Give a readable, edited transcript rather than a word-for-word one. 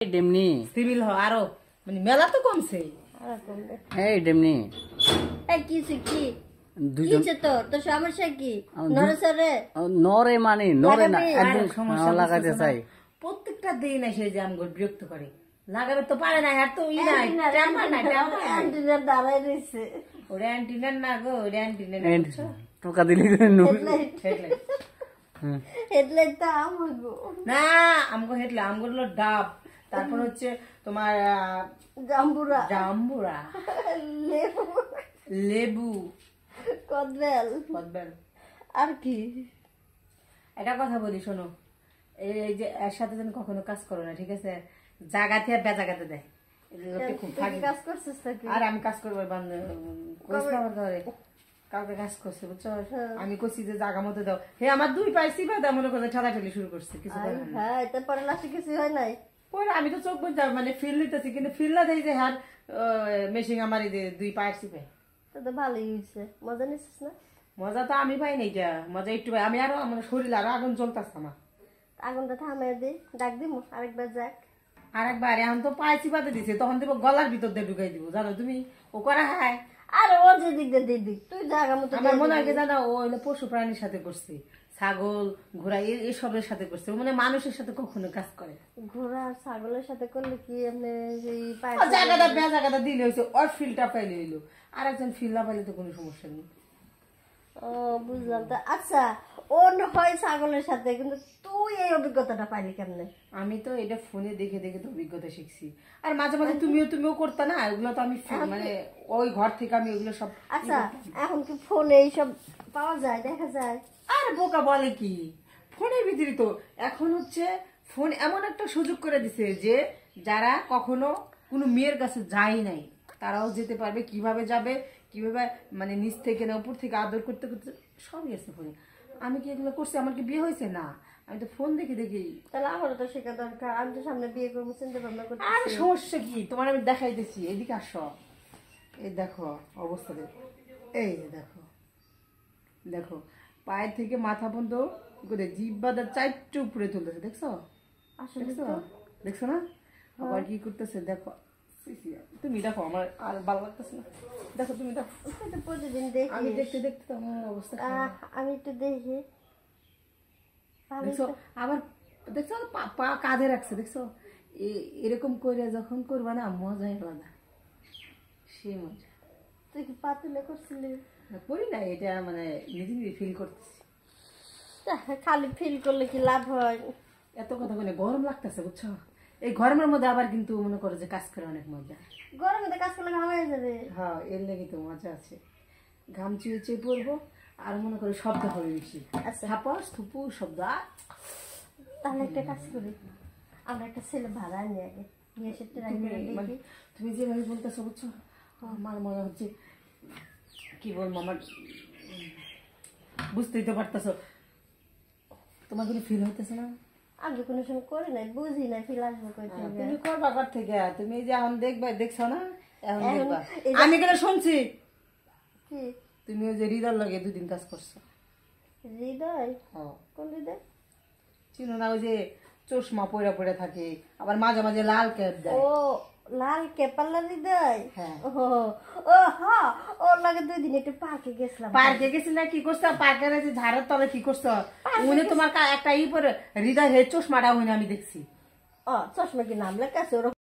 डेमनी civil হ আরো মানে মেলা তো কমছে এই ডেমনি কি কি দুজন তো তো সমস্যা কি নরসরে নরে মানে নরে না একদম সমস্যা লাগাতে চাই প্রত্যেকটা দিন এসে যে আমগো বিরক্ত করে লাগাবে তো পারে না আর তো ই নাই টেম্পার না টেম্পার অ্যান্টিনার দাঁড়ায় রইছে ওরে অ্যান্টিনার না গো ওরে অ্যান্টিনার টোকা দিলি হেডলাইট তো আমগো না আমগো হেডলা আমগো হলো ডাব তারপর হচ্ছে তোমার জাম্বুরা জাম্বুরা লেবু লেবু কদবেল কদবেল আর কি একটা কথা বলি শোনো এই যে এর সাথে যেন কখনো কাজ করো না ঠিক আছে জাগাতে আর বেজাগাতে দেয় এগুলোতে খুব ফাঁকি কাজ করছিস নাকি আর আমি কাজ করবো কালকে কাজ করছে বুঝছো আমি কইছি যে জায়গা মতো দাও হে আমার দুই পায়ে চিপা দাও মনে করে ঠেলাঠেলি শুরু করছে কিছু করে না হ্যাঁ তারপরে লাস্টে কিছু হয় নাই পরে আমি তো চোখ বুঝতে মানে ফিল নিতেছি কিন্তু ফিল না দেয় যে হার মেশিন আমার এই যে দুই পায়ের চিপে তো ভালোই হয়েছে মজা নিছিস না মজা তো আমি পাই নাই যা মজা একটু পাই আমি আরো আমার শরীর আরো আগুন জ্বলতেছে আমার আগুনটা থামাই দে ডাক দিব আরেকবার যাক আরেকবার এখন তো পায়ে চিপাতে দিছে তখন দেবো গলার ভিতর দিয়ে ঢুকাই দিব জানো তুমি ও করা হয় আর ও যে দিক দিয়ে দিক তুই জায়গা মতো আমার মনে হয় জানা ও হলো পশু প্রাণীর সাথে করছে ছাগল ঘোড়া এসবের সাথে করছে ও মানে মানুষের সাথে কখনো কাজ করে ঘোড়া আর ছাগলের সাথে করলে কি এমনি সেই জায়গাটা দিলে হয়েছে ওর ফিলটা পাইলে হইলো আর একজন ফিল না পাইলে তো কোনো সমস্যা নেই ও বুঝলাম তো আচ্ছা ও হয় ছাগলের সাথে কিন্তু তুই এই অভিজ্ঞতাটা পাইলি কেমনে আমি তো এটা ফোনে দেখে দেখে তো অভিজ্ঞতা শিখছি আর মাঝে মাঝে তুমিও করতে না ওগুলো তো আমি মানে ওই ঘর থেকে আমি ওইগুলো সব আচ্ছা এখন কি ফোনে এইসব পাওয়া যায় দেখা যায় আর বোকা বলে কি ফোনের ভিতরে তো এখন হচ্ছে ফোন এমন একটা সুযোগ করে দিছে যে যারা কখনো কোনো মেয়ের কাছে যায় নাই তারাও যেতে পারবে কিভাবে যাবে কিভাবে মানে নিচ থেকে না উপর থেকে আদর করতে করতে সবই আছে ফোনে আমি কি এগুলো করছি আমার কি বিয়ে হয়েছে না আমি তো ফোন দেখে দেখি তাহলে আমারও তো শেখা দরকার আমি তো সামনে বিয়ে করবো চিন্তা ভাবনা করতে আর সমস্যা কি তোমার আমি দেখাইতেছি এদিকে আসো এই দেখো অবস্থা দেখো এই দেখো দেখো পায়ের থেকে মাথা পর্যন্ত করে জিব্বাটা চারটে উপরে তুলতেছে দেখছো দেখছো দেখছো না আবার কি করতেছে দেখো তুমি দেখো আমার আর ভালো লাগতেছে না দেখো তুমি দেখো প্রতিদিন দেখি আমি দেখতে দেখতে তো আমার অবস্থা আমি একটু দেখি দেখছো আবার দেখছো পা কাঁধে রাখছে দেখছো এরকম করে যখন করবা না মজাই আলাদা সে মজা তুই কি পাতুলে করছিলি করি না এটা মানে নিজে নিজে ফিল করতেছি খালি ফিল করলে কি লাভ হয় এত কথা বলে গরম লাগতেছে বুঝছো এই গরমের মধ্যে আবার কিন্তু মনে করো যে কাজ করে অনেক মজা গরমে তো কাজ করলে ঘাম হয়ে যাবে হ্যাঁ এর লেগে তো মজা আছে ঘাম চুয়ে চুয়ে পড়বো আর মনে করো শব্দ হবে বেশি আচ্ছা হাপাস থুপু শব্দ তাহলে একটা কাজ করি আমরা একটা ছেলে ভাড়া নিয়ে আগে নিয়ে এসে তুমি যেভাবে বলতেছো বুঝছো আমার মনে হচ্ছে কি বলবো আমার বুঝতেই তো পারতেছো তোমার কোনো ফিল হইতেছে না আমি কোনো সময় করি নাই বুঝি না ফিল আসবো কই থেকে তুমি করবা কর থেকে তুমি এই যে এখন দেখবা দেখছো না এখন দেখবা আমি কেন শুনছি কি তুমি ওই যে হৃদয় লাগে দুদিন কাজ করছো হৃদয় হ্যাঁ কোন হৃদয় চিনো না ওই যে চশমা পড়ে পড়ে থাকে আবার মাঝে মাঝে লাল ক্যাপ দেয় ও লাল কেপাল্লা হৃদয় হ্যাঁ ও হ্যাঁ ওর লাগে 2 দিন একটু পার্কে গেছিলাম পার্কে গেছি না কি করছো পার্কের যে ঝাড়ের তলে কি করছো উনি তোমার একটা ই পরে হৃদয় হে চশমাটা হইনি আমি দেখছি ও চশমা কি নাম লেখা আছে